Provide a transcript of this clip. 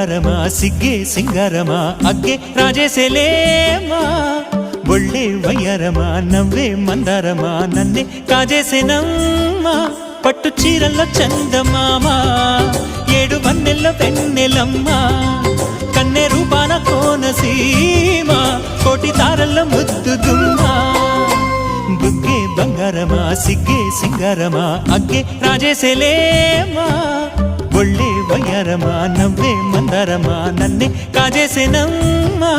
ಬಂಗಾರಮಾ ಸಿಗ್ಗೆ ಸಿಂಗಾರಮಾ ಅಗ್ಗೆ ರಾಜೇಸೆಲೇಮಾ ಒಳ್ಳೆ వయ్యారమా నవ్వే మందారమా నన్నే కాజేసేనమ్మా పట్టు చీరల్లో చందమామ ఏడు వన్నెల్లో వెన్నెలమ్మ కన్నె రూపాన కోనసీమ కోటి తారల్లో ముద్దు గుమ్మ బుగ్గే బంగారమా సిగ్గే సింగారమా అగ్గే రాజేసెలేమా ఒళ్ళే వయ్యారమా నవ్వే మందారమా నన్నే కాజేసేనమ్మా